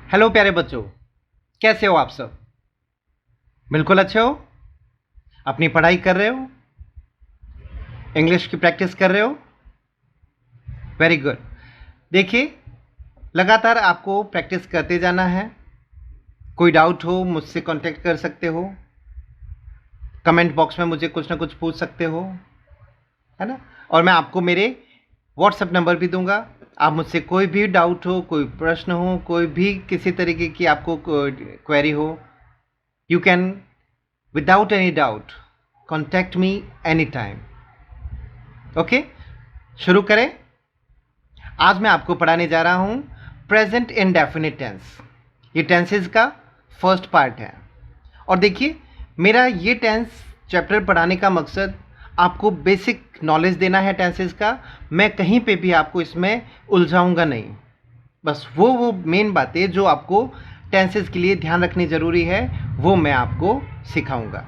Hello प्यारे बच्चों, कैसे हो आप सब? बिल्कुल अच्छे हो? अपनी पढ़ाई कर रहे हो? इंग्लिश की प्रैक्टिस कर रहे हो? Very good. देखिए, लगातार आपको प्रैक्टिस करते जाना है। कोई डाउट हो मुझसे कांटेक्ट कर सकते हो। कमेंट बॉक्स में मुझे कुछ ना कुछ पूछ सकते हो, है ना? और मैं आपको मेरे व्हाट्सएप नंबर भी दूंगा। आप मुझसे कोई भी डाउट हो, कोई प्रश्न हो, कोई भी किसी तरीके की आपको क्वेरी हो, you can without any doubt contact me any time. Okay, शुरू करें। आज मैं आपको पढ़ाने जा रहा हूं प्रेजेंट इंडेफिनिट टेंस। ये टेंसेस का फर्स्ट पार्ट है। और देखिए, मेरा ये टेंस चैप्टर पढ़ाने का मकसद आपको बेसिक नॉलेज देना है टेंसेस का। मैं कहीं पे भी आपको इसमें उलझाऊंगा नहीं। बस वो मेन बातें जो आपको टेंसेस के लिए ध्यान रखनी ज़रूरी है वो मैं आपको सिखाऊंगा।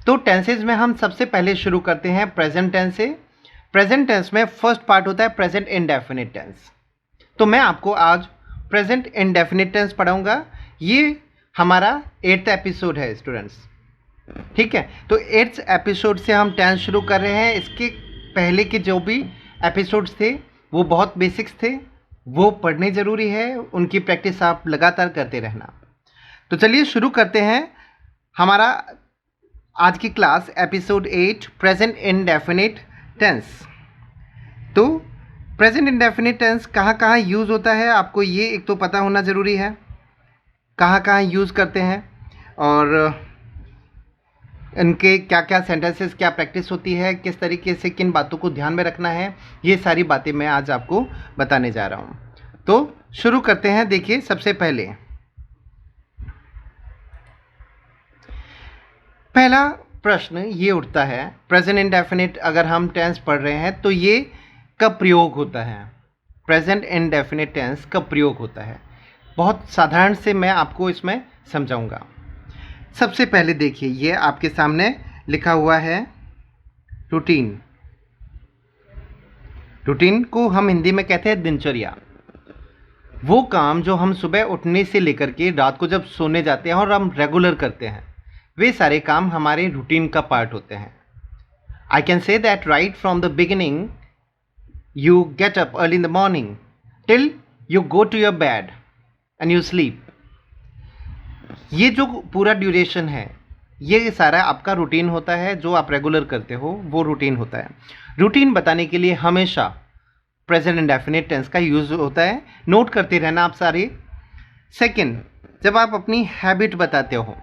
तो टेंसेस में हम सबसे पहले शुरू करते हैं प्रेजेंट टेंस से। प्रेजेंट टेंस में फर्स्ट पार्ट होता है प्रेजेंट इंडेफिनिट टेंस। तो मैं आपको आज प्रेजेंट इंडेफिनिट टेंस पढ़ाऊंगा। ये हमारा 8th एपिसोड है स्टूडेंट्स, ठीक है? तो 8th एपिसोड से हम टेंस शुरू कर रहे हैं। इसके पहले के जो भी एपिसोड्स थे वो बहुत बेसिक्स थे, वो पढ़ने ज़रूरी है। उनकी प्रैक्टिस आप लगातार करते रहना। तो चलिए शुरू करते हैं हमारा आज की class, episode 8 present indefinite tense. तो प्रेजेंट इंडेफिनिट टेंस कहाँ कहाँ यूज़ होता है आपको ये एक तो पता होना ज़रूरी है, कहाँ कहाँ यूज़ करते हैं और इनके क्या क्या सेंटेंसेस, क्या प्रैक्टिस होती है, किस तरीके से किन बातों को ध्यान में रखना है, ये सारी बातें मैं आज आपको बताने जा रहा हूँ। तो शुरू करते हैं। देखिए, सबसे पहला प्रश्न ये उठता है, प्रेजेंट इंडेफिनिट अगर हम टेंस पढ़ रहे हैं तो ये कब प्रयोग होता है? प्रेजेंट इंडेफिनिट टेंस कब प्रयोग होता है? बहुत साधारण से मैं आपको इसमें समझाऊंगा। सबसे पहले देखिए, ये आपके सामने लिखा हुआ है रूटीन। रूटीन को हम हिंदी में कहते हैं दिनचर्या। वो काम जो हम सुबह उठने से लेकर के रात को जब सोने जाते हैं और हम रेगुलर करते हैं, वे सारे काम हमारे रूटीन का पार्ट होते हैं। I can say that right from the beginning you get up early in the morning till you go to your bed and you sleep. ये जो पूरा ड्यूरेशन है, ये सारा आपका रूटीन होता है। जो आप रेगुलर करते हो वो रूटीन होता है। रूटीन बताने के लिए हमेशा प्रेजेंट इंडेफिनिट टेंस का यूज़ होता है। नोट करते रहना आप सारे। सेकंड, जब आप अपनी हैबिट बताते हो,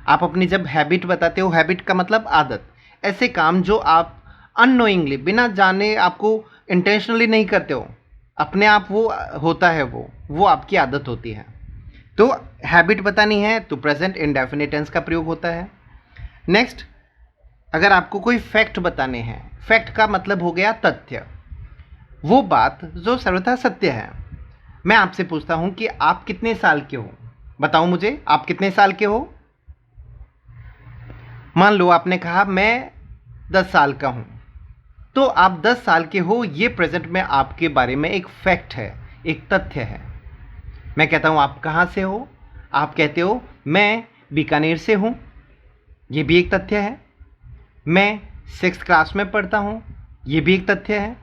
आप अपनी जब हैबिट बताते हो, हैबिट का मतलब आदत, ऐसे काम जो आप अननोइंगली, बिना जाने, आपको इंटेंशनली नहीं करते हो, अपने आप वो होता है, वो आपकी आदत होती है। तो हैबिट बतानी है तो प्रेजेंट इंडेफिनिट टेंस का प्रयोग होता है। नेक्स्ट, अगर आपको कोई फैक्ट बताने हैं, फैक्ट का मतलब हो गया तथ्य, वो बात जो सर्वथा सत्य है। मैं आपसे पूछता हूं कि आप कितने साल के हो? बताओ मुझे, आप कितने साल के हो? मान लो आपने कहा मैं 10 साल का हूं, तो आप 10 साल के हो, ये प्रेजेंट में आपके बारे में एक फैक्ट है, एक तथ्य है। मैं कहता हूं आप कहाँ से हो? आप कहते हो मैं बीकानेर से हूं, ये भी एक तथ्य है। मैं 6th क्लास में पढ़ता हूं, ये भी एक तथ्य है।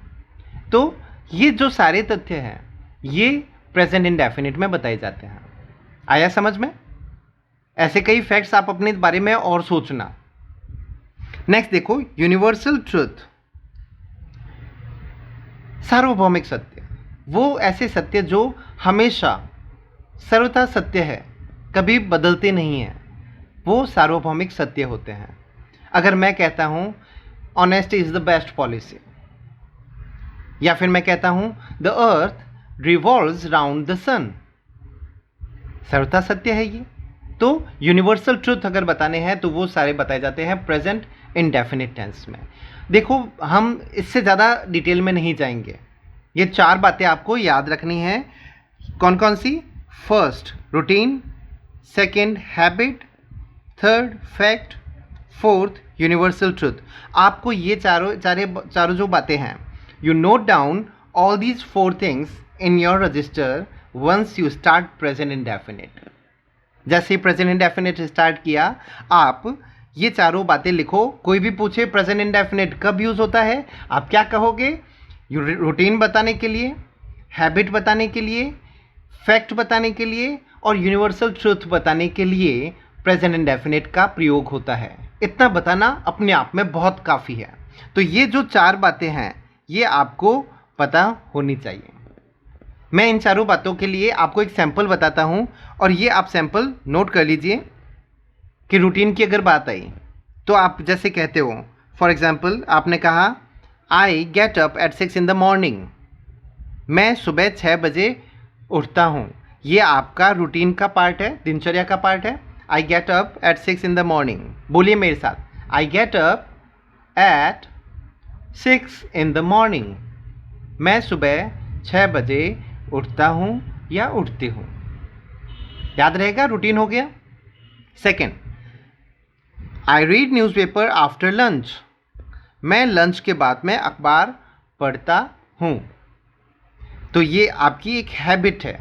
तो ये जो सारे तथ्य हैं ये प्रेजेंट इंडेफिनिट में बताए जाते हैं। आया समझ में? ऐसे कई फैक्ट्स आप अपने बारे में और सोचना। नेक्स्ट देखो, यूनिवर्सल ट्रुथ, सार्वभौमिक सत्य, वो ऐसे सत्य जो हमेशा सर्वथा सत्य है, कभी बदलते नहीं हैं, वो सार्वभौमिक सत्य होते हैं। अगर मैं कहता हूँ honesty is the best policy, या फिर मैं कहता हूँ the earth revolves round the sun, सर्वथा सत्य है ये। तो यूनिवर्सल ट्रुथ अगर बताने हैं तो वो सारे बताए जाते हैं प्रेजेंट इंडेफिनिट टेंस में। देखो, हम इससे ज़्यादा डिटेल में नहीं जाएंगे। ये 4 बातें आपको याद रखनी है। कौन कौन सी? First routine, second habit, third fact, fourth universal truth. आपको ये चारों जो बातें हैं, you note down all these 4 things in your register once you start present indefinite. जैसे ही प्रेजेंट इंडेफिनिट स्टार्ट किया, आप ये चारों बातें लिखो। कोई भी पूछे प्रेजेंट इंडेफिनिट कब यूज होता है, आप क्या कहोगे? रूटीन बताने के लिए, हैबिट बताने के लिए, फैक्ट बताने के लिए और यूनिवर्सल ट्रूथ बताने के लिए प्रेजेंट इंडेफिनिट का प्रयोग होता है। इतना बताना अपने आप में बहुत काफ़ी है। तो ये जो चार बातें हैं ये आपको पता होनी चाहिए। मैं इन चारों बातों के लिए आपको एक सैंपल बताता हूँ और ये आप सैंपल नोट कर लीजिए कि रूटीन की अगर बात आई तो आप जैसे कहते हो, फॉर एग्जाम्पल आपने कहा आई get up at 6 in the morning. मैं सुबह 6 बजे उठता हूँ। ये आपका रूटीन का पार्ट है, दिनचर्या का पार्ट है। आई get up at 6 in the morning. बोलिए मेरे साथ, I get up at 6 in the morning. मैं सुबह 6 बजे उठता हूँ या उठती हूँ। याद रहेगा, रूटीन हो गया। सेकेंड, आई रीड न्यूज़पेपर आफ्टर लंच। मैं लंच के बाद में अखबार पढ़ता हूँ। तो ये आपकी एक हैबिट है,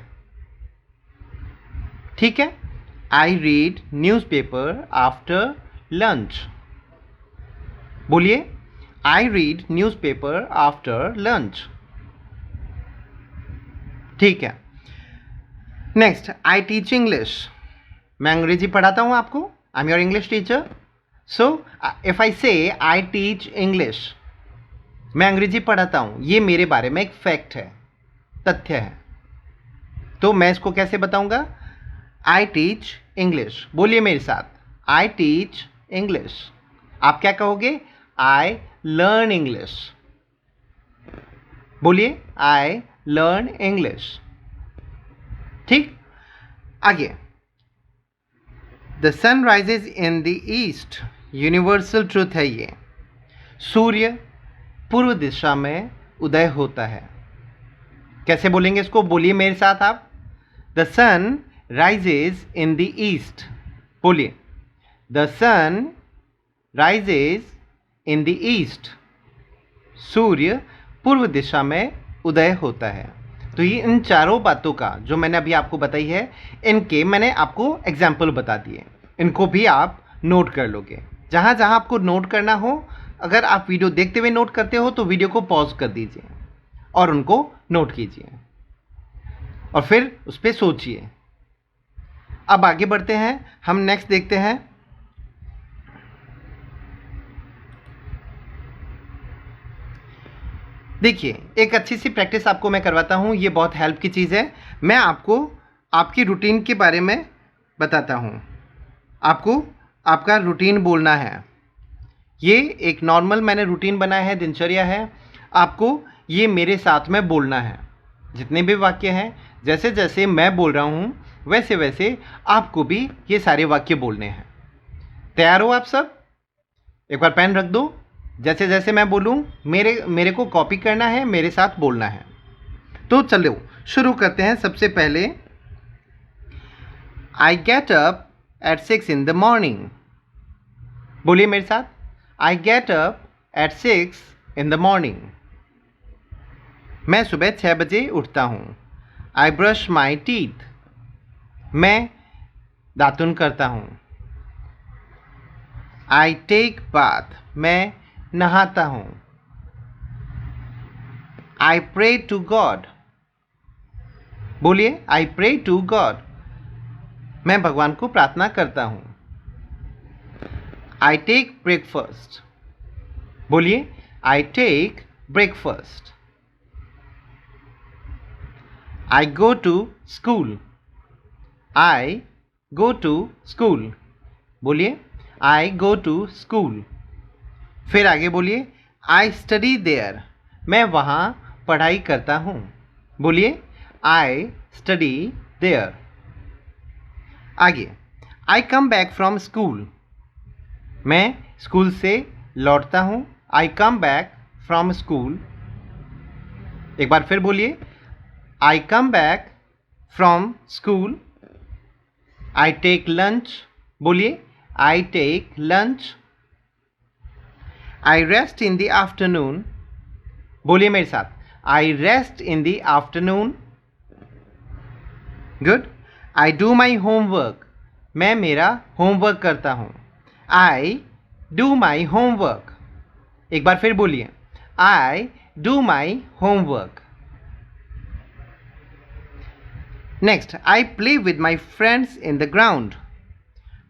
ठीक है। I read newspaper after lunch. बोलिए, I read newspaper after lunch. ठीक है। Next, I teach English. मैं अंग्रेजी पढ़ाता हूँ आपको। I am your English teacher. So if I say I teach English, मैं अंग्रेजी पढ़ाता हूँ, ये मेरे बारे में एक फैक्ट है, तथ्य है। तो मैं इसको कैसे बताऊंगा? I teach English. बोलिए मेरे साथ, आई टीच इंग्लिश। आप क्या कहोगे? I learn English. बोलिए, आई लर्न इंग्लिश। ठीक। आगे, the sun rises in the east. Universal truth है ये। सूर्य पूर्व दिशा में उदय होता है। कैसे बोलेंगे इसको? बोलिए मेरे साथ आप, the sun rises in the east. बोलिए, the sun rises in the east. सूर्य पूर्व दिशा में उदय होता है। तो ये इन चारों बातों का जो मैंने अभी आपको बताई है, इनके मैंने आपको एग्जाम्पल बता दिए। इनको भी आप नोट कर लोगे। जहाँ जहाँ आपको नोट करना हो, अगर आप वीडियो देखते हुए नोट करते हो तो वीडियो को पॉज कर दीजिए और उनको नोट कीजिए और फिर उस पर सोचिए। अब आगे बढ़ते हैं, हम नेक्स्ट देखते हैं। देखिए, एक अच्छी सी प्रैक्टिस आपको मैं करवाता हूँ, ये बहुत हेल्प की चीज़ है। मैं आपको आपकी रूटीन के बारे में बताता हूँ। आपको आपका रूटीन बोलना है। ये एक नॉर्मल मैंने रूटीन बनाया है, दिनचर्या है। आपको ये मेरे साथ में बोलना है। जितने भी वाक्य हैं, जैसे जैसे मैं बोल रहा हूँ वैसे वैसे आपको भी ये सारे वाक्य बोलने हैं। तैयार हो आप सब? एक बार पेन रख दो। जैसे जैसे मैं बोलूँ मेरे को कॉपी करना है, मेरे साथ बोलना है। तो चलो शुरू करते हैं। सबसे पहले, I get up at 6 in the morning. बोलिए मेरे साथ, I get up at 6 in the morning. मैं सुबह 6 बजे उठता हूँ। I brush my teeth. मैं दातुन करता हूँ। I take bath. मैं नहाता हूँ। I pray to God. बोलिए, आई प्रे टू गॉड। मैं भगवान को प्रार्थना करता हूँ। I take breakfast. बोलिए, I take breakfast. I go to school. I go to school. बोलिए, आई गो टू स्कूल। फिर आगे बोलिए, आई स्टडी देयर। मैं वहाँ पढ़ाई करता हूँ। बोलिए, आई स्टडी देयर। आगे, I come back from school. मैं स्कूल से लौटता हूँ। I come back from school. एक बार फिर बोलिए, I come back from school. I take lunch. बोलिए, I take lunch. I rest in the afternoon. बोलिए मेरे साथ, I rest in the afternoon. Good. I do my homework. मैं मेरा होमवर्क करता हूँ. I do my homework. एक बार फिर बोलिए. I do my homework. Next, I play with my friends in the ground.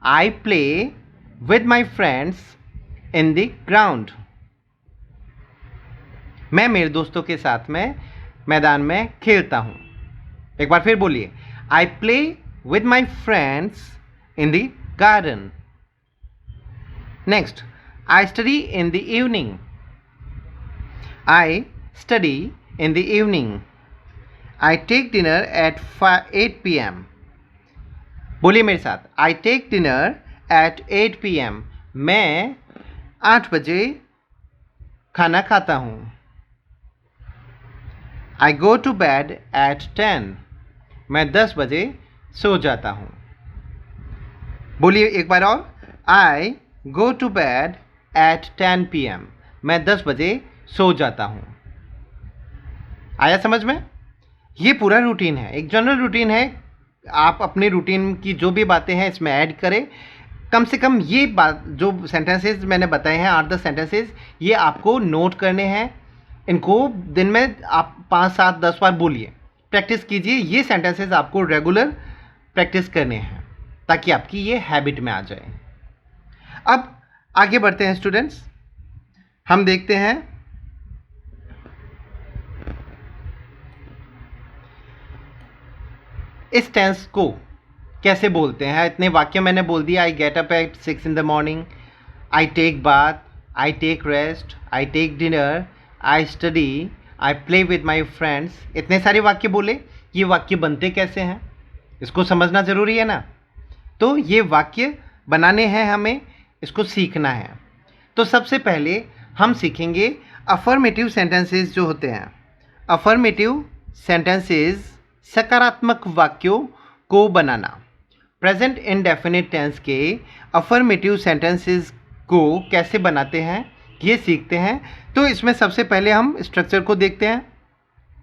I play with my friends in the ground. मैं मेरे दोस्तों के साथ में मैदान में खेलता हूँ. एक बार फिर बोलिए. I play with my friends in the garden. Next, I study in the evening. I study in the evening. I take dinner at 8 PM. बोलिए मेरे साथ. I take dinner at 8 PM. मैं 8 बजे खाना खाता हूँ. I go to bed at 10. मैं 10 बजे सो जाता हूँ. बोलिए एक बार और. I go to bed at 10 PM. मैं 10 बजे सो जाता हूँ. आया समझ में? ये पूरा रूटीन है, एक जनरल रूटीन है. आप अपने रूटीन की जो भी बातें हैं इसमें ऐड करें. कम से कम ये बात, जो सेंटेंसेस मैंने बताए हैं 8-10 सेंटेंसेस, ये आपको नोट करने हैं. इनको दिन में आप 5, 7, 10 बार बोलिए, प्रैक्टिस कीजिए. ये सेंटेंसेस आपको रेगुलर प्रैक्टिस करने हैं ताकि आपकी ये हैबिट में आ जाए. अब आगे बढ़ते हैं स्टूडेंट्स. हम देखते हैं इस टेंस को कैसे बोलते हैं. इतने वाक्य मैंने बोल दिया. I get up at 6 in the morning. I take bath. I take rest. I take dinner. I study. I play with my friends. इतने सारे वाक्य बोले. ये वाक्य बनते कैसे हैं इसको समझना ज़रूरी है ना. तो ये वाक्य बनाने हैं हमें, इसको सीखना है. तो सबसे पहले हम सीखेंगे अफर्मेटिव सेंटेंसेस जो होते हैं. अफर्मेटिव सेंटेंसेस सकारात्मक वाक्यों को बनाना. प्रेजेंट इंडेफिनिट टेंस के अफर्मेटिव सेंटेंसेस को कैसे बनाते हैं ये सीखते हैं. तो इसमें सबसे पहले हम स्ट्रक्चर को देखते हैं.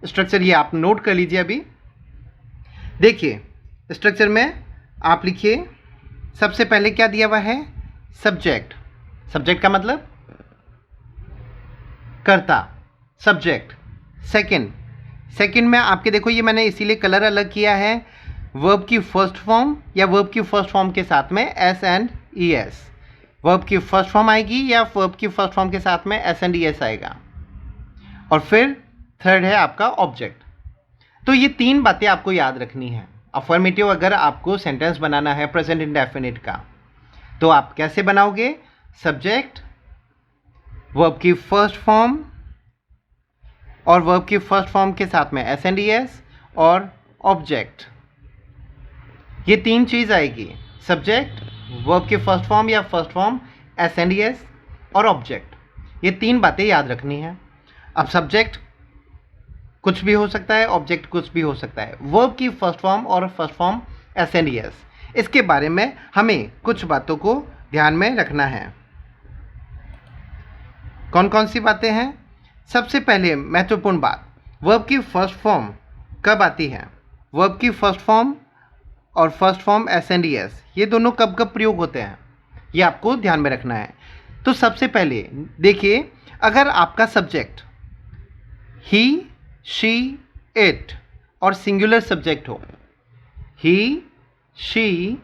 स्ट्रक्चर ये आप नोट कर लीजिए. अभी देखिए स्ट्रक्चर में आप लिखिए. सबसे पहले क्या दिया हुआ है? सब्जेक्ट. सब्जेक्ट का मतलब कर्ता, सब्जेक्ट. सेकंड में आपके देखो, ये मैंने इसीलिए कलर अलग किया है. वर्ब की फर्स्ट फॉर्म या वर्ब की फर्स्ट फॉर्म के साथ में S and E S. Verb की फर्स्ट फॉर्म आएगी या वर्ब की फर्स्ट फॉर्म के साथ में एस एंड ई एस आएगा. और फिर थर्ड है आपका ऑब्जेक्ट. तो ये 3 बातें आपको याद रखनी है. अफर्मेटिव अगर आपको सेंटेंस बनाना है प्रेजेंट इंडेफिनिट का, तो आप कैसे बनाओगे? सब्जेक्ट, वर्ब की फर्स्ट फॉर्म और वर्ब की फर्स्ट फॉर्म के साथ में एस एंड ई एस और ऑब्जेक्ट. ये 3 चीज़ आएगी. सब्जेक्ट, वर्ब की फर्स्ट फॉर्म या first form, S and E S और ऑब्जेक्ट. ये 3 बातें याद रखनी है. अब सब्जेक्ट कुछ भी हो सकता है, ऑब्जेक्ट कुछ भी हो सकता है. वर्ब की फर्स्ट फॉर्म और first form S and E S, इसके बारे में हमें कुछ बातों को ध्यान में रखना है. कौन कौन सी बातें हैं? सबसे पहले महत्वपूर्ण बात, वर्ब की फर्स्ट फॉर्म कब आती है? वर्ब की फर्स्ट फॉर्म और first form S and E S, ये दोनों कब कब प्रयोग होते हैं ये आपको ध्यान में रखना है. तो सबसे पहले देखिए, अगर आपका सब्जेक्ट ही, शी, इट और सिंगुलर सब्जेक्ट हो, ही, शी,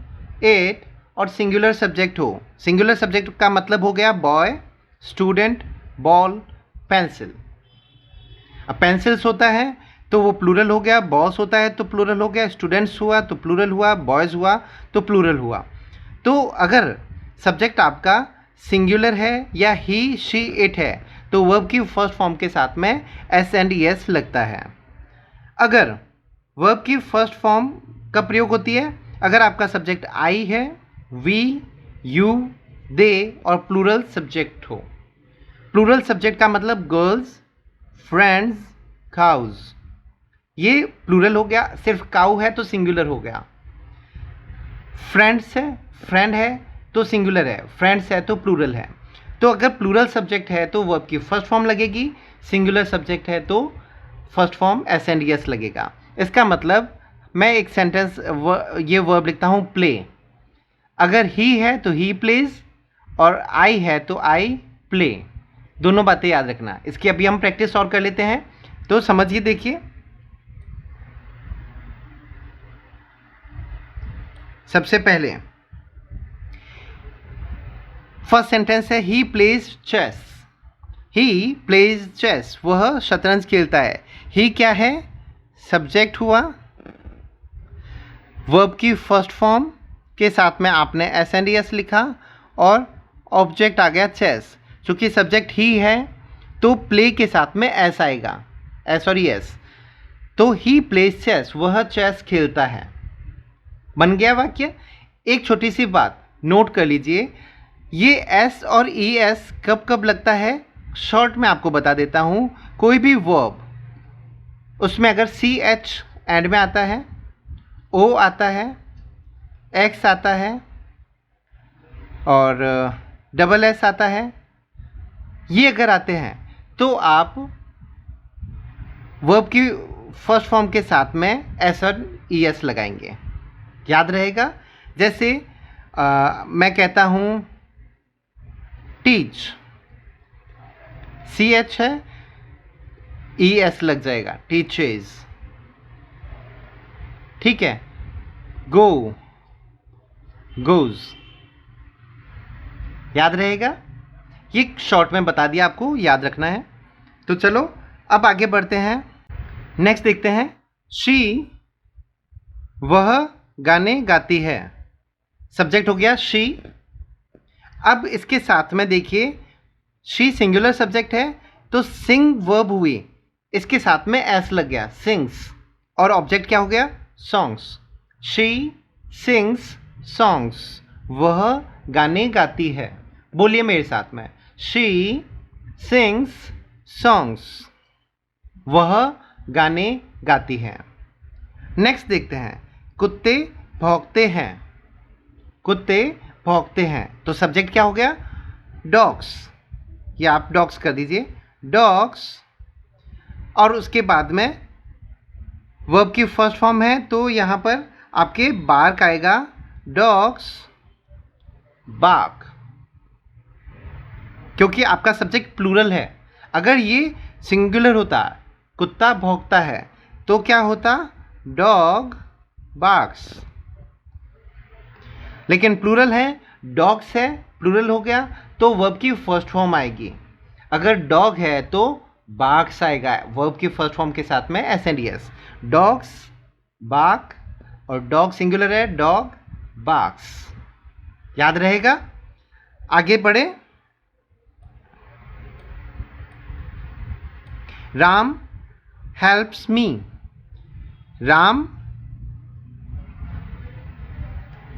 इट और सिंगुलर सब्जेक्ट हो. सिंगुलर सब्जेक्ट का मतलब हो गया बॉय, स्टूडेंट, बॉल, पेंसिल. अब पेंसिल्स होता है तो वो प्लूरल हो गया, बॉस होता है तो प्लूरल हो गया, स्टूडेंट्स हुआ तो प्लूरल हुआ, बॉयज़ हुआ तो प्लूरल हुआ. तो अगर सब्जेक्ट आपका सिंगुलर है या ही, शी, इट है तो वर्ब की फर्स्ट फॉर्म के साथ में एस एंड ई एस लगता है. अगर वर्ब की फर्स्ट फॉर्म कब प्रयोग होती है? अगर आपका सब्जेक्ट आई है, वी, यू, दे और प्लूरल सब्जेक्ट हो. प्लूरल सब्जेक्ट का मतलब गर्ल्स, फ्रेंड्स, काउज. ये प्लूरल हो गया. सिर्फ काउ है तो सिंगुलर हो गया. फ्रेंड्स है, फ्रेंड है तो सिंगुलर है, फ्रेंड्स है तो प्लूरल है. तो अगर प्लूरल सब्जेक्ट है तो वर्ब की फर्स्ट फॉर्म लगेगी, सिंगुलर सब्जेक्ट है तो first form S and S लगेगा. इसका मतलब मैं एक सेंटेंस ये वर्ब लिखता हूँ प्ले। अगर ही है तो ही प्लेज और आई है तो आई प्ले। दोनों बातें याद रखना। इसकी अभी हम प्रैक्टिस और कर लेते हैं, तो समझिए, देखिए। सबसे पहले फर्स्ट सेंटेंस है he plays chess. He plays chess, वह शतरंज खेलता है। ही क्या है? सब्जेक्ट हुआ। वर्ब की फर्स्ट फॉर्म के साथ में आपने एस एंड एस लिखा और ऑब्जेक्ट आ गया चेस। चूँकि सब्जेक्ट ही है तो प्ले के साथ में एस आएगा, एस और एस। तो ही प्लेज चेस, वह चेस खेलता है। बन गया वाक्य। एक छोटी सी बात नोट कर लीजिए, ये एस और ई एस कब कब लगता है, शॉर्ट में आपको बता देता हूँ। कोई भी वर्ब उसमें अगर सी एच एंड में आता है, ओ आता है, एक्स आता है और डबल एस आता है, ये अगर आते हैं तो आप वर्ब की फर्स्ट फॉर्म के साथ में एस और ई एस लगाएंगे। याद रहेगा। जैसे मैं कहता हूँ टीच, सी एच है, ई एस लग जाएगा, टीचेज। ठीक है। गो, गोज। याद रहेगा। ये शॉर्ट में बता दिया, आपको याद रखना है। तो चलो अब आगे बढ़ते हैं। नेक्स्ट देखते हैं। शी, वह गाने गाती है। सब्जेक्ट हो गया शी। अब इसके साथ में देखिए, शी सिंगुलर सब्जेक्ट है तो सिंग वर्ब हुई, इसके साथ में एस लग गया, सिंग्स। और ऑब्जेक्ट क्या हो गया? सॉन्ग्स। शी सिंग्स सॉन्ग्स, वह गाने गाती है। बोलिए मेरे साथ में, शी सिंग्स सॉन्ग्स, वह गाने गाती है। नेक्स्ट देखते हैं। कुत्ते भौंकते हैं। कुत्ते भौंकते हैं, तो सब्जेक्ट क्या हो गया? डॉग्स। या आप डॉग्स कर दीजिए, डॉग्स। और उसके बाद में वर्ब की फर्स्ट फॉर्म है तो यहाँ पर आपके बार्क आएगा, डॉग्स बार्क। क्योंकि आपका सब्जेक्ट प्लूरल है। अगर ये सिंगुलर होता, कुत्ता भौंकता है, तो क्या होता? Dog barks. लेकिन प्लूरल है, डॉग्स है, प्लूरल हो गया तो वर्ब की फर्स्ट फॉर्म आएगी। अगर डॉग है तो बार्क्स आएगा, वर्ब की फर्स्ट फॉर्म के साथ में S and S. Dogs bark और डॉग सिंगुलर है, डॉग बार्क्स। याद रहेगा। आगे बढ़े। Ram helps me.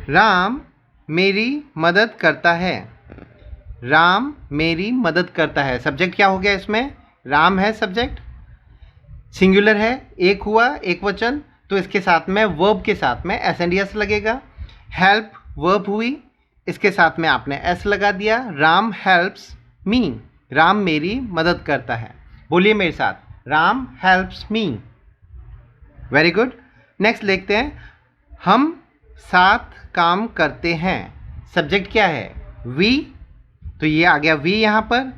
राम मेरी मदद करता है। राम मेरी मदद करता है, सब्जेक्ट क्या हो गया इसमें? राम है सब्जेक्ट, सिंगुलर है, एक हुआ, एक वचन, तो इसके साथ में वर्ब के साथ में एस एंड एस लगेगा। हेल्प वर्ब हुई, इसके साथ में आपने एस लगा दिया। राम हेल्प्स मी, राम मेरी मदद करता है। बोलिए मेरे साथ, Ram helps me. Very good. Next देखते हैं। हम साथ काम करते हैं। सब्जेक्ट क्या है? वी, तो ये आ गया वी यहाँ पर।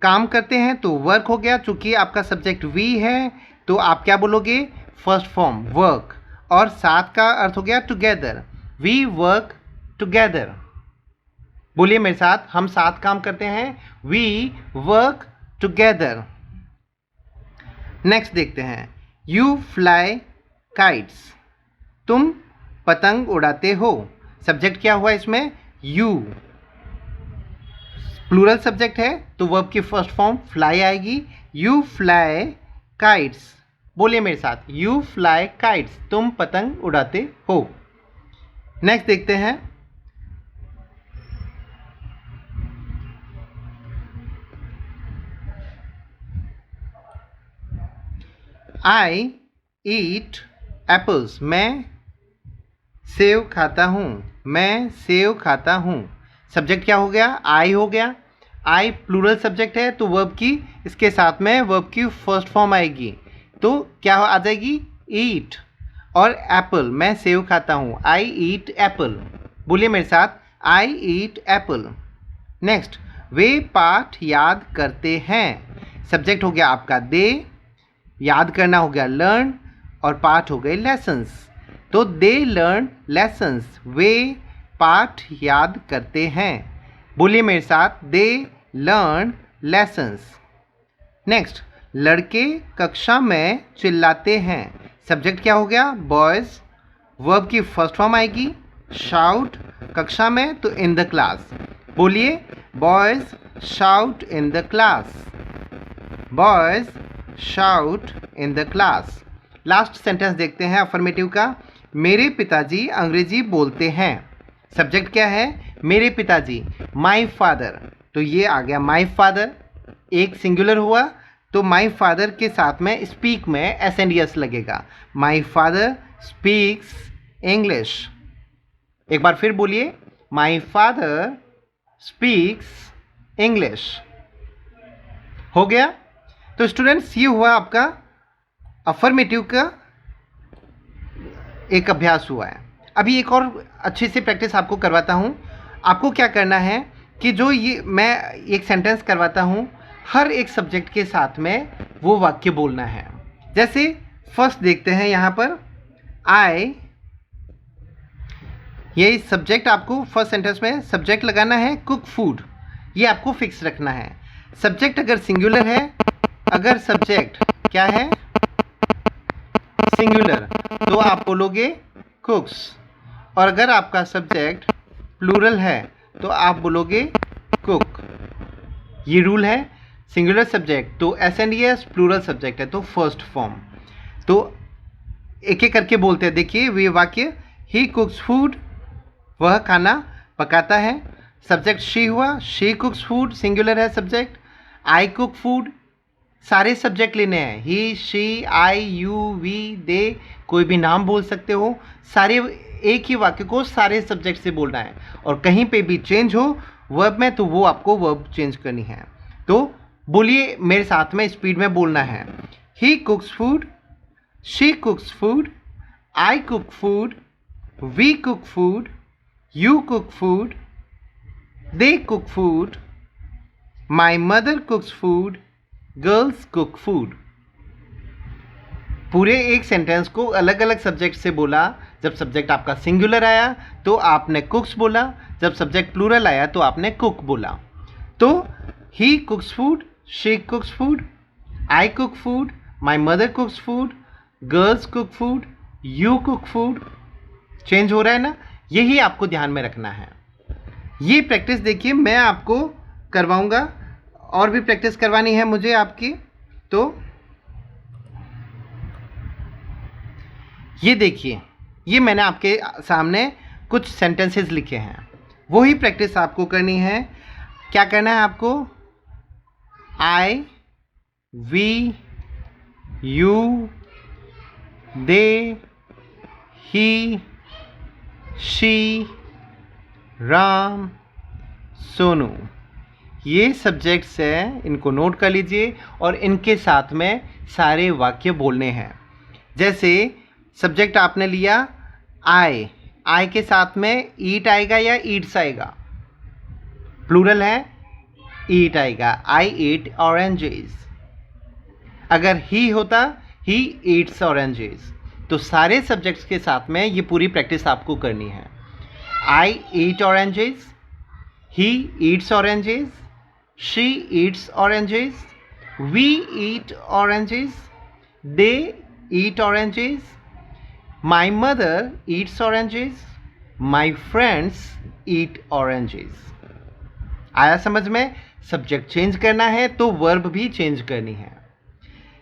काम करते हैं तो वर्क हो गया। चूंकि आपका सब्जेक्ट वी है तो आप क्या बोलोगे? First form work. और साथ का अर्थ हो गया टुगेदर, वी वर्क टुगेदर। बोलिए मेरे साथ, हम साथ काम करते हैं, वी वर्क टुगेदर। नेक्स्ट देखते हैं। यू फ्लाई काइट्स, तुम पतंग उड़ाते हो। सब्जेक्ट क्या हुआ इसमें? यू। प्लूरल सब्जेक्ट है तो वर्ब की फर्स्ट फॉर्म फ्लाई आएगी। You fly kites. बोलिए मेरे साथ, यू फ्लाई काइट्स, तुम पतंग उड़ाते हो। नेक्स्ट देखते हैं। आई ईट एप्पल्स, मैं सेव खाता हूँ। मैं सेव खाता हूँ। सब्जेक्ट क्या हो गया? आई हो गया। आई प्लूरल सब्जेक्ट है तो वर्ब की इसके साथ में वर्ब की फर्स्ट फॉर्म आएगी, तो क्या आ जाएगी? ईट। और एप्पल, मैं सेव खाता हूँ, आई ईट एप्पल। बोलिए मेरे साथ, आई ईट एप्पल। नेक्स्ट, वे पाठ याद करते हैं। सब्जेक्ट हो गया आपका दे, याद करना हो गया लर्न, और पाठ हो गए लेसन्स। तो दे लर्न लेसन्स, वे पाठ याद करते हैं। बोलिए मेरे साथ, दे लर्न लेसन्स। नेक्स्ट, लड़के कक्षा में चिल्लाते हैं। सब्जेक्ट क्या हो गया, बॉयज़। वर्ब की फर्स्ट फॉर्म आएगी शाउट, कक्षा में तो इन द क्लास। बोलिए, boys shout in the class, boys shout in the class. Last sentence देखते हैं अफर्मेटिव का। मेरे पिताजी अंग्रेजी बोलते हैं। सब्जेक्ट क्या है, मेरे पिताजी, माई फादर। तो ये आ गया माई फादर, एक सिंगुलर हुआ तो माई फादर के साथ में स्पीक में एस एंड एस लगेगा। My father speaks English. एक बार फिर बोलिए, माई फादर स्पीक्स इंग्लिश। हो गया। तो स्टूडेंट्स, ये हुआ आपका अफर्मेटिव का एक अभ्यास हुआ है। अभी एक और अच्छे से प्रैक्टिस आपको करवाता हूँ। आपको क्या करना है कि जो ये मैं एक सेंटेंस करवाता हूँ, हर एक सब्जेक्ट के साथ में वो वाक्य बोलना है। जैसे फर्स्ट देखते हैं यहाँ पर, आई, ये सब्जेक्ट आपको फर्स्ट सेंटेंस में सब्जेक्ट लगाना है कुक फूड, ये आपको फिक्स रखना है। सब्जेक्ट अगर सिंगुलर है, अगर सब्जेक्ट क्या है सिंगुलर, तो आप बोलोगे कुक्स, और अगर आपका सब्जेक्ट प्लूरल है तो आप बोलोगे कुक। ये रूल है। सिंगुलर सब्जेक्ट तो s and s, plural subject है तो फर्स्ट फॉर्म। तो एक एक करके बोलते हैं। देखिए वे वाक्य, ही कुक्स फूड, वह खाना पकाता है। सब्जेक्ट शी हुआ, शी कुक्स फूड, सिंगुलर है सब्जेक्ट। आई कुक फूड, सारे सब्जेक्ट लेने हैं, ही शी आई यू वी दे, कोई भी नाम बोल सकते हो। सारे एक ही वाक्य को सारे सब्जेक्ट से बोलना है, और कहीं पे भी चेंज हो वर्ब में तो वो आपको वर्ब चेंज करनी है। तो बोलिए मेरे साथ में, स्पीड में बोलना है। He cooks food, she cooks food, I cook food, we cook food, you cook food, they cook food, my mother cooks food, girls cook food. पूरे एक सेंटेंस को अलग अलग सब्जेक्ट से बोला। जब सब्जेक्ट आपका सिंगुलर आया तो आपने कुक्स बोला, जब सब्जेक्ट प्लूरल आया तो आपने कुक बोला। तो he cooks food, she cooks food, I cook food, my mother cooks food, girls cook food, you cook food. Change हो रहा है ना, यही आपको ध्यान में रखना है। ये प्रैक्टिस देखिए मैं आपको करवाऊंगा, और भी प्रैक्टिस करवानी है मुझे आपकी। तो ये देखिए, ये मैंने आपके सामने कुछ सेंटेंसेस लिखे हैं, वही प्रैक्टिस आपको करनी है। क्या करना है आपको, I, we, you, they, he, she, Ram, Sonu, ये सब्जेक्ट्स हैं, इनको नोट कर लीजिए और इनके साथ में सारे वाक्य बोलने हैं। जैसे सब्जेक्ट आपने लिया आई, आई के साथ में ईट आएगा या ईट्स आएगा, प्लूरल है ईट आएगा, आई ईट ऑरेंजेस। अगर ही होता ही ईट्स ऑरेंजेस। तो सारे सब्जेक्ट्स के साथ में ये पूरी प्रैक्टिस आपको करनी है। I eat oranges, he eats oranges, she eats oranges, we eat oranges, they eat oranges, my mother eats oranges, my friends eat oranges। आया समझ में? सब्जेक्ट चेंज करना है तो वर्ब भी चेंज करनी है।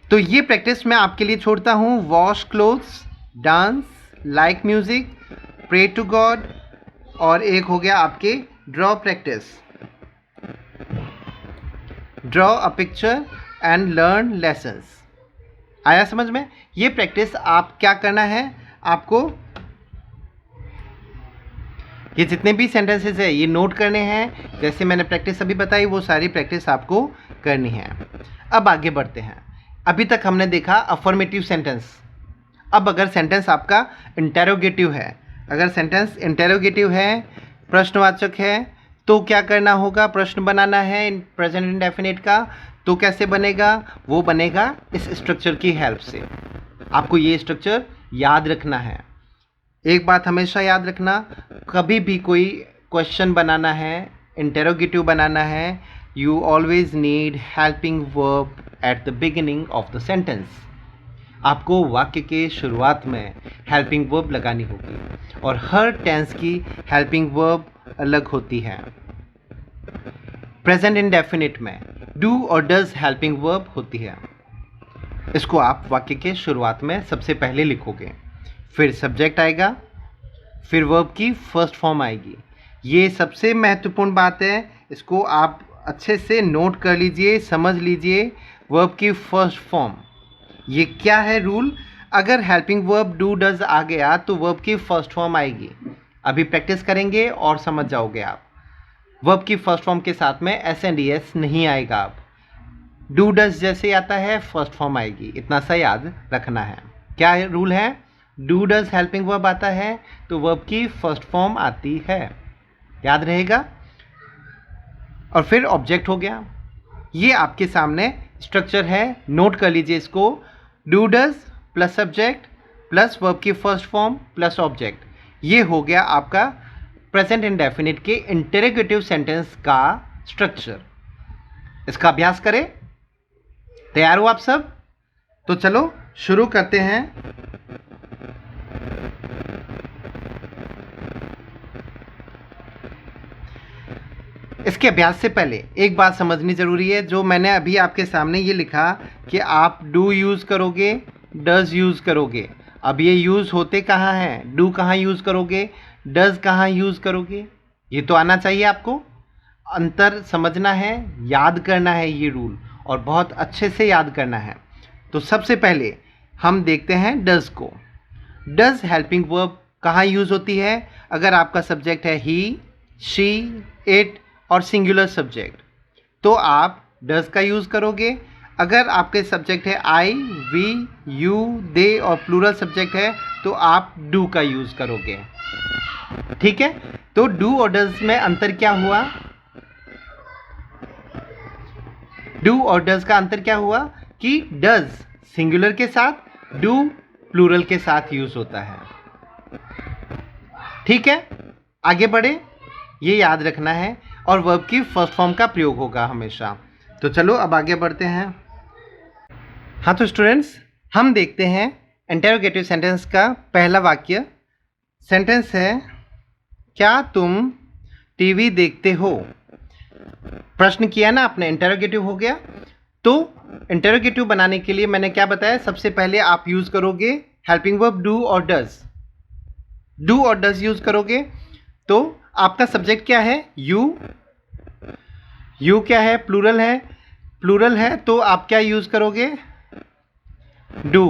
तो ये प्रैक्टिस मैं आपके लिए छोड़ता हूँ। Wash clothes, dance, like music, pray to God, और एक हो गया आपके draw practice, draw a picture and learn lessons. आया समझ में? ये प्रैक्टिस आप क्या करना है, आपको ये जितने भी सेंटेंसेस है ये नोट करने हैं। जैसे मैंने प्रैक्टिस अभी बताई वो सारी प्रैक्टिस आपको करनी है। अब आगे बढ़ते हैं। अभी तक हमने देखा अफर्मेटिव सेंटेंस। अब अगर सेंटेंस आपका इंटेरोगेटिव है, अगर सेंटेंस इंटेरोगेटिव है, प्रश्नवाचक है, तो क्या करना होगा? प्रश्न बनाना है प्रेजेंट इंडेफिनिट का, तो कैसे बनेगा? वो बनेगा इस स्ट्रक्चर की हेल्प से। आपको ये स्ट्रक्चर याद रखना है। एक बात हमेशा याद रखना, कभी भी कोई क्वेश्चन बनाना है, इंटेरोगेटिव बनाना है, you always need helping verb at the beginning of the sentence. आपको वाक्य के शुरुआत में हेल्पिंग वर्ब लगानी होगी और हर टेंस की हेल्पिंग वर्ब अलग होती है। प्रेजेंट इंडेफिनिट में डू और डज हेल्पिंग वर्ब होती है। इसको आप वाक्य के शुरुआत में सबसे पहले लिखोगे, फिर सब्जेक्ट आएगा, फिर वर्ब की फर्स्ट फॉर्म आएगी। ये सबसे महत्वपूर्ण बात है, इसको आप अच्छे से नोट कर लीजिए, समझ लीजिए। वर्ब की फर्स्ट फॉर्म, ये क्या है रूल? अगर हेल्पिंग वर्ब डू डज आ गया तो वर्ब की फर्स्ट फॉर्म आएगी। अभी प्रैक्टिस करेंगे और समझ जाओगे आप। वर्ब की फर्स्ट फॉर्म के साथ में एस एंड एस नहीं आएगा। आप डू डज जैसे आता है फर्स्ट फॉर्म आएगी, इतना सा याद रखना है। क्या रूल है? डू डज हेल्पिंग वर्ब आता है तो वर्ब की फर्स्ट फॉर्म आती है, याद रहेगा। और फिर ऑब्जेक्ट हो गया। ये आपके सामने स्ट्रक्चर है, नोट कर लीजिए इसको। Do does plus subject plus verb की फर्स्ट फॉर्म प्लस ऑब्जेक्ट, ये हो गया आपका प्रेजेंट इंडेफिनिट के इंटेरोगेटिव सेंटेंस का स्ट्रक्चर। इसका अभ्यास करें। तैयार हो आप सब? तो चलो शुरू करते हैं। इसके अभ्यास से पहले एक बात समझनी जरूरी है। जो मैंने अभी आपके सामने ये लिखा कि आप डू यूज़ करोगे, डज यूज़ करोगे। अब ये यूज़ होते कहाँ हैं? डू कहाँ यूज़ करोगे, डज कहाँ यूज़ करोगे, ये तो आना चाहिए आपको। अंतर समझना है, याद करना है ये रूल, और बहुत अच्छे से याद करना है। तो सबसे पहले हम देखते हैं डज को। डज हेल्पिंग वर्ब कहाँ यूज़ होती है? अगर आपका सब्जेक्ट है ही, शी, इट और सिंगुलर सब्जेक्ट, तो आप डज का यूज़ करोगे। अगर आपके सब्जेक्ट है आई, वी, यू, दे और प्लूरल सब्जेक्ट है तो आप डू का यूज़ करोगे। ठीक है? तो डू और डज में अंतर क्या हुआ? डू और डज का अंतर क्या हुआ कि डज सिंगुलर के साथ, डू प्लूरल के साथ यूज़ होता है। ठीक है, आगे बढ़े, ये याद रखना है। और वर्ब की फर्स्ट फॉर्म का प्रयोग होगा हमेशा। तो चलो अब आगे बढ़ते हैं। हाँ तो स्टूडेंट्स, हम देखते हैं इंटेरोगेटिव सेंटेंस का पहला वाक्य। सेंटेंस है, क्या तुम टीवी देखते हो? प्रश्न किया ना आपने, इंटेरोगेटिव हो गया। तो इंटेरोगेटिव बनाने के लिए मैंने क्या बताया? सबसे पहले आप यूज़ करोगे हेल्पिंग वर्ब डू और डज। डू और डज यूज़ करोगे। तो आपका सब्जेक्ट क्या है? यू। यू क्या है? प्लूरल है। प्लूरल है तो आप क्या यूज़ करोगे? डू।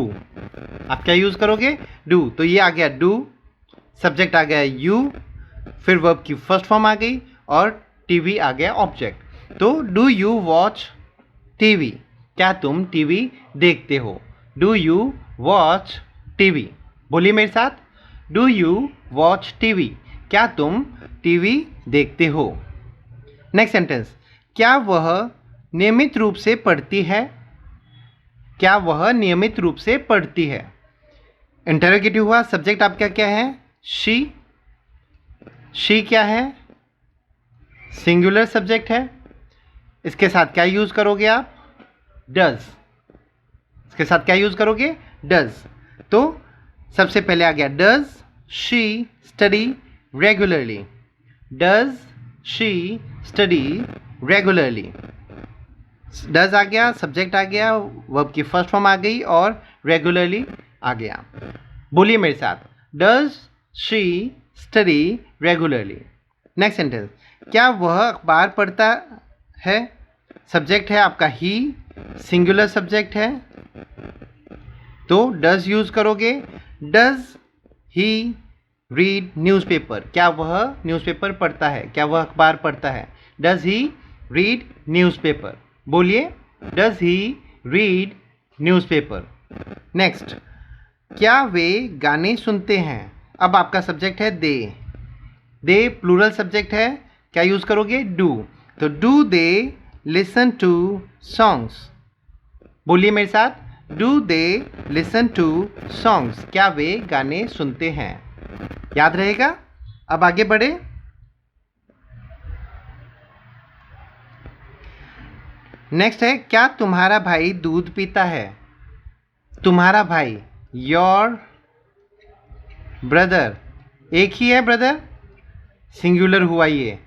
आप क्या यूज़ करोगे? डू। तो ये आ गया डू, सब्जेक्ट आ गया यू, फिर वर्ब की फर्स्ट फॉर्म आ गई और टीवी आ गया ऑब्जेक्ट। तो डू यू वॉच टीवी? क्या तुम टीवी देखते हो? Do you watch TV? बोलिए मेरे साथ, डू यू वॉच टीवी? क्या तुम टीवी देखते हो? नेक्स्ट सेंटेंस, क्या वह नियमित रूप से पढ़ती है? क्या वह नियमित रूप से पढ़ती है? इंटरोगेटिव हुआ, सब्जेक्ट आपका क्या है? शी। शी क्या है? सिंगुलर सब्जेक्ट है। इसके साथ क्या यूज़ करोगे आप? डज। इसके साथ क्या यूज़ करोगे? डज। तो सबसे पहले आ गया does she study regularly? Does she study regularly? Does आ गया, सब्जेक्ट आ गया, वर्ब की फर्स्ट फॉर्म आ गई और रेगुलरली आ गया। बोलिए मेरे साथ, does she study regularly? Next sentence, क्या वह अखबार पढ़ता है? सब्जेक्ट है आपका ही, सिंगुलर सब्जेक्ट है, तो डज यूज़ करोगे। Does he read newspaper? क्या वह न्यूज़पेपर पढ़ता है? क्या वह अखबार पढ़ता है? Does he read newspaper? बोलिए, does he read newspaper? Next, क्या वे गाने सुनते हैं? अब आपका सब्जेक्ट है दे प्लूरल सब्जेक्ट है, क्या यूज़ करोगे? डू। तो do they listen to songs? बोलिए मेरे साथ, do they listen to songs? क्या वे गाने सुनते हैं? याद रहेगा? अब आगे बढ़े। नेक्स्ट है, क्या तुम्हारा भाई दूध पीता है? तुम्हारा भाई, योर ब्रदर, एक ही है ब्रदर, सिंगुलर हुआ ये,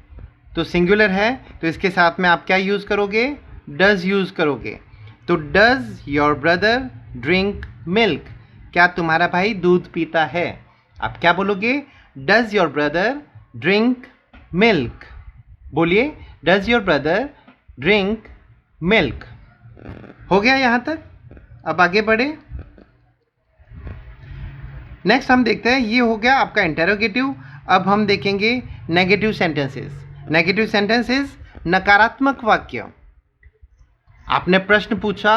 तो सिंगुलर है, तो इसके साथ में आप क्या यूज़ करोगे? डज यूज़ करोगे। तो does your brother drink milk? क्या तुम्हारा भाई दूध पीता है? आप क्या बोलोगे? Does your brother drink milk? बोलिए, does your brother drink milk? हो गया यहाँ तक? अब आगे बढ़े। नेक्स्ट हम देखते हैं, ये हो गया आपका इंटेरोगेटिव। अब हम देखेंगे नेगेटिव सेंटेंसेस। नेगेटिव सेंटेंसेस नकारात्मक वाक्य। आपने प्रश्न पूछा,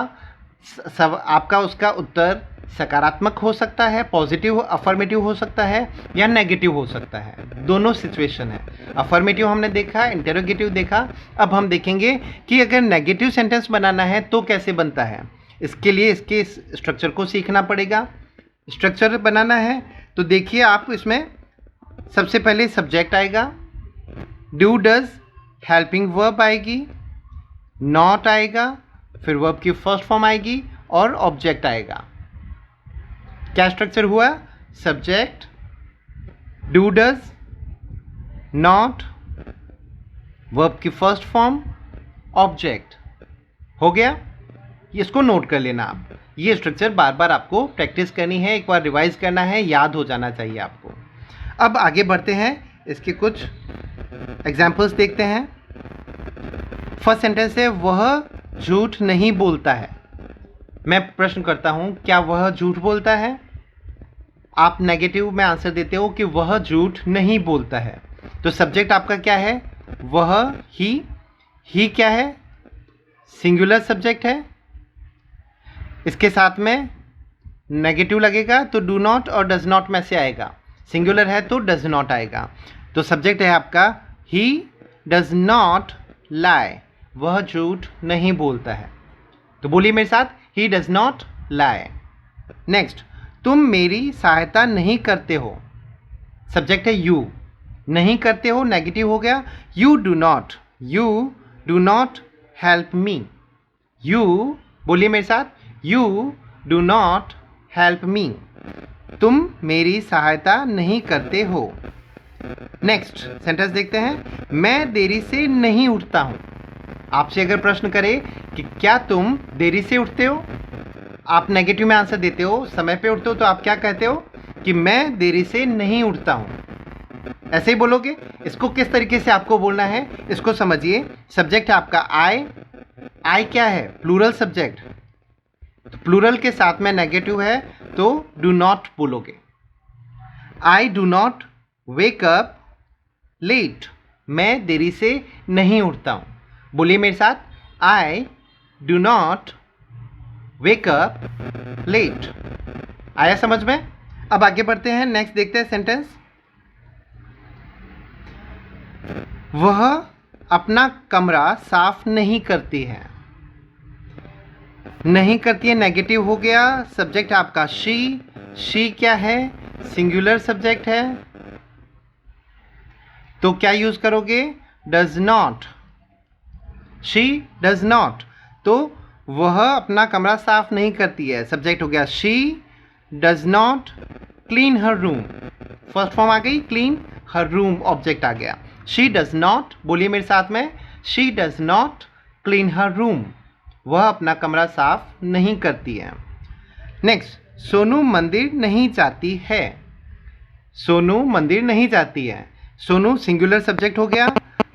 आपका उसका उत्तर सकारात्मक हो सकता है, पॉजिटिव अफर्मेटिव हो सकता है, या नेगेटिव हो सकता है। दोनों सिचुएशन है। अफर्मेटिव हमने देखा, इंटेरोगेटिव देखा। अब हम देखेंगे कि अगर नेगेटिव सेंटेंस बनाना है तो कैसे बनता है। इसके लिए इसके स्ट्रक्चर को सीखना पड़ेगा। स्ट्रक्चर बनाना है तो देखिए आप, इसमें सबसे पहले सब्जेक्ट आएगा, डू डज, हेल्पिंग वर्ब आएगी, नॉट आएगा, फिर वर्ब की फर्स्ट फॉर्म आएगी और ऑब्जेक्ट आएगा। क्या स्ट्रक्चर हुआ? Subject, do does, not, verb की फर्स्ट फॉर्म, ऑब्जेक्ट। हो गया? इसको नोट कर लेना आप। ये स्ट्रक्चर बार बार आपको प्रैक्टिस करनी है, एक बार रिवाइज करना है, याद हो जाना चाहिए आपको। अब आगे बढ़ते हैं, इसके कुछ एग्जाम्पल्स देखते हैं। फर्स्ट सेंटेंस है, वह झूठ नहीं बोलता है। मैं प्रश्न करता हूं, क्या वह झूठ बोलता है? आप नेगेटिव में आंसर देते हो कि वह झूठ नहीं बोलता है। तो सब्जेक्ट आपका क्या है? वह, ही क्या है? सिंगुलर सब्जेक्ट है। इसके साथ में नेगेटिव लगेगा तो डू नॉट और डज नॉट में से आएगा। सिंगुलर है तो डज नॉट आएगा। तो सब्जेक्ट है आपका ही डज नॉट लाई, वह झूठ नहीं बोलता है। तो बोलिए मेरे साथ, he does not lie. Next, तुम मेरी सहायता नहीं करते हो। सब्जेक्ट है यू, नहीं करते हो नेगेटिव हो गया। You do not help me. You, बोलिए मेरे साथ, you do not help me. तुम मेरी सहायता नहीं करते हो। नेक्स्ट सेंटेंस देखते हैं, मैं देरी से नहीं उठता हूं। आपसे अगर प्रश्न करे कि क्या तुम देरी से उठते हो, आप नेगेटिव में आंसर देते हो, समय पे उठते हो, तो आप क्या कहते हो कि मैं देरी से नहीं उठता हूं। ऐसे ही बोलोगे। इसको किस तरीके से आपको बोलना है इसको समझिए। सब्जेक्ट है आपका आई क्या है? Plural subject. तो प्लूरल के साथ में नेगेटिव है तो डू नॉट बोलोगे। I do not wake up late, मैं देरी से नहीं उठता हूं। बोलिए मेरे साथ, I do not wake up late. आया समझ में? अब आगे बढ़ते हैं, नेक्स्ट देखते हैं सेंटेंस। वह अपना कमरा साफ नहीं करती है। नहीं करती है नेगेटिव हो गया। सब्जेक्ट आपका शी क्या है? सिंगुलर सब्जेक्ट है, तो क्या यूज करोगे? Does not. She does not, तो वह अपना कमरा साफ नहीं करती है। सब्जेक्ट हो गया she does not clean her room. First form आ गई, क्लीन हर रूम ऑब्जेक्ट आ गया। शी डज नॉट, बोलिए मेरे साथ में, she does not clean her room. वह अपना कमरा साफ नहीं करती है। नेक्स्ट, सोनू मंदिर नहीं जाती है। सोनू मंदिर नहीं जाती है। सोनू सिंगुलर सब्जेक्ट हो गया,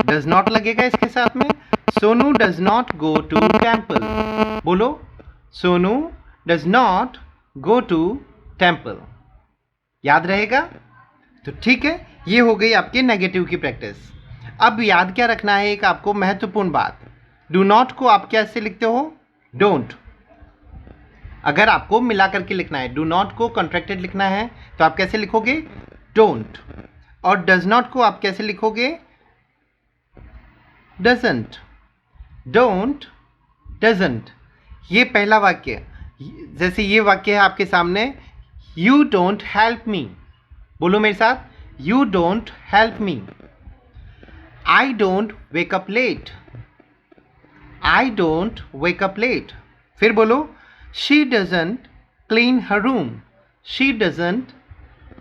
डज नॉट लगेगा इसके साथ में। Sonu does not go to temple. बोलो, Sonu does not go to temple. याद रहेगा? तो ठीक है, ये हो गई आपके नेगेटिव की प्रैक्टिस। अब याद क्या रखना है, एक आपको महत्वपूर्ण बात, डू नॉट को आप कैसे लिखते हो? डोंट। अगर आपको मिला करके लिखना है, डू नॉट को कॉन्ट्रैक्टेड लिखना है तो आप कैसे लिखोगे, डोंट, और डज नॉट को आप कैसे लिखोगे, डजंट, डोंट, डजंट। ये पहला वाक्य, जैसे ये वाक्य है आपके सामने, यू डोंट हेल्प मी, बोलो मेरे साथ, you don't help me. I don't wake up late, I don't wake up late. फिर बोलो, she doesn't clean her room, she doesn't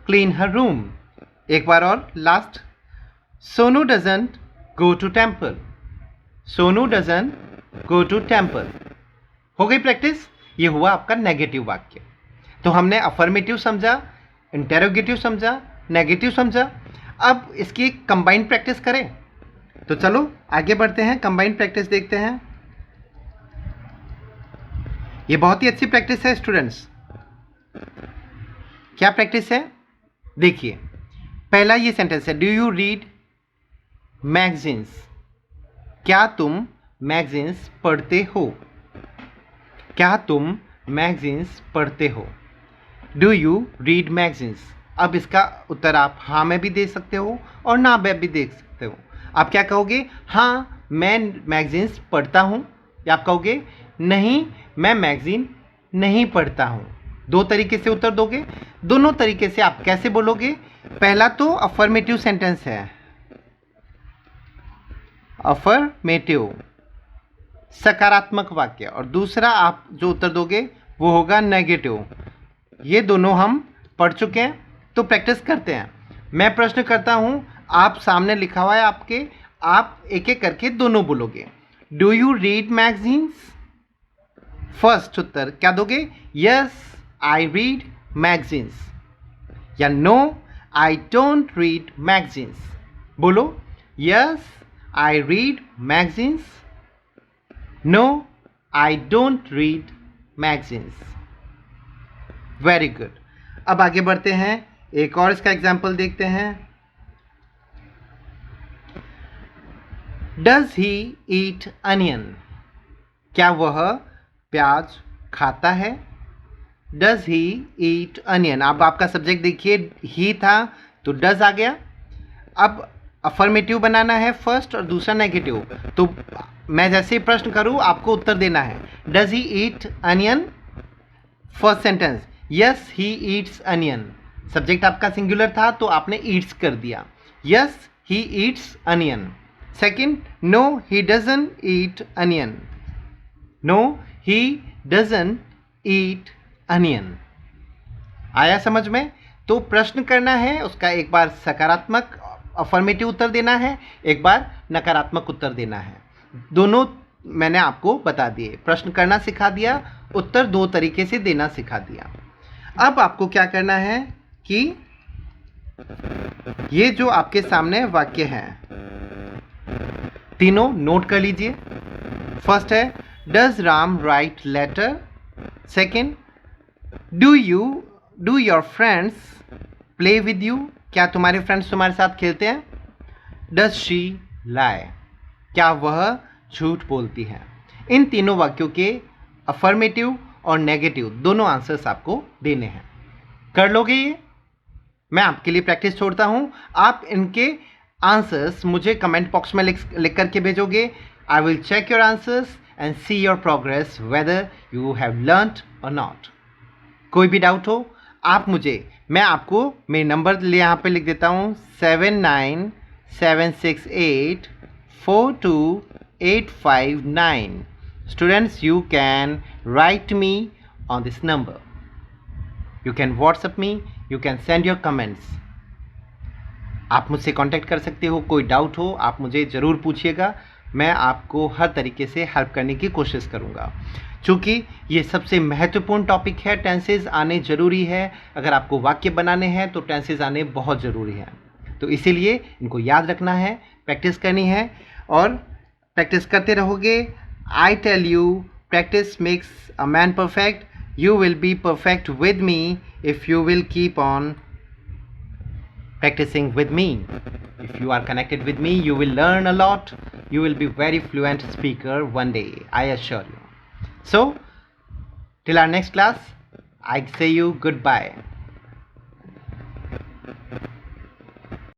clean her room. एक बार और, last, Sonu doesn't go to temple, Sonu doesn't go to temple. हो गई practice. ये हुआ आपका नेगेटिव वाक्य। तो हमने अफर्मेटिव समझा, इंटेरोगेटिव समझा, नेगेटिव समझा। अब इसकी कंबाइंड प्रैक्टिस करें। तो चलो आगे बढ़ते हैं, कंबाइंड प्रैक्टिस देखते हैं। ये बहुत ही अच्छी प्रैक्टिस है स्टूडेंट्स। क्या प्रैक्टिस है, देखिए। पहला ये सेंटेंस है, डू यू रीड मैगजीन्स, क्या तुम मैगजीन्स पढ़ते हो, क्या तुम मैगजीन्स पढ़ते हो, डू यू रीड मैगजीन्स। अब इसका उत्तर आप हाँ में भी दे सकते हो और ना में भी दे सकते हो। आप क्या कहोगे, हाँ मैं मैगजीन्स पढ़ता हूँ, या आप कहोगे नहीं मैं मैगजीन नहीं पढ़ता हूँ। दो तरीके से उत्तर दोगे। दोनों तरीके से आप कैसे बोलोगे, पहला तो अफर्मेटिव सेंटेंस है, अफर्मेटिव सकारात्मक वाक्य, और दूसरा आप जो उत्तर दोगे वो होगा नेगेटिव। ये दोनों हम पढ़ चुके हैं, तो प्रैक्टिस करते हैं। मैं प्रश्न करता हूँ, आप सामने लिखा हुआ है आपके, आप एक एक करके दोनों बोलोगे। Do you read magazines, first उत्तर क्या दोगे, यस आई रीड मैगजीन्स, या no I don't read magazines. बोलो, yes I read magazines, no I don't read magazines. Very good. अब आगे बढ़ते हैं, एक और इसका एग्जाम्पल देखते हैं। डज ही ईट अनियन, क्या वह प्याज खाता है, डज ही ईट अनियन। अब आपका सब्जेक्ट देखिए, ही था तो डज आ गया। अब अफर्मेटिव बनाना है फर्स्ट और दूसरा नेगेटिव, तो मैं जैसे ही प्रश्न करूं आपको उत्तर देना है। Does he eat onion, first sentence, yes he eats onion. Subject आपका सिंगुलर था तो आपने ईट्स कर दिया, yes he eats onion. Second, no he doesn't eat onion, no he doesn't eat onion. आया समझ में? तो प्रश्न करना है, उसका एक बार सकारात्मक अफर्मेटिव उत्तर देना है, एक बार नकारात्मक उत्तर देना है। दोनों मैंने आपको बता दिए, प्रश्न करना सिखा दिया, उत्तर दो तरीके से देना सिखा दिया। अब आपको क्या करना है कि ये जो आपके सामने वाक्य हैं तीनों नोट कर लीजिए। फर्स्ट है, does Ram write letter, second, do your friends play with you, क्या तुम्हारे फ्रेंड्स तुम्हारे साथ खेलते हैं, डज शी लाई, क्या वह झूठ बोलती है। इन तीनों वाक्यों के अफर्मेटिव और नेगेटिव दोनों आंसर्स आपको देने हैं। कर लोगे ये? मैं आपके लिए प्रैक्टिस छोड़ता हूँ, आप इनके आंसर्स मुझे कमेंट बॉक्स में लिख करके भेजोगे। I will check your answers and see your progress whether you have learned or not. कोई भी डाउट हो आप मुझे, मैं आपको मेरे नंबर यहाँ पे लिख देता हूँ, 7976842859। Students, you can write me on this number. You can WhatsApp me, you can send your comments. आप मुझसे कांटेक्ट कर सकते हो, कोई डाउट हो आप मुझे ज़रूर पूछिएगा, मैं आपको हर तरीके से हेल्प करने की कोशिश करूँगा। चूँकि ये सबसे महत्वपूर्ण टॉपिक है, टेंसेज आने ज़रूरी है। अगर आपको वाक्य बनाने हैं तो टेंसेज आने बहुत ज़रूरी है, तो इसीलिए इनको याद रखना है, प्रैक्टिस करनी है और प्रैक्टिस करते रहोगे। I tell you, practice makes a man perfect. You will be perfect with me if you will keep on practicing with me. If you are connected with me, you will learn a lot. You will be very fluent speaker one day, I assure you. So, Till our next class, I say you goodbye.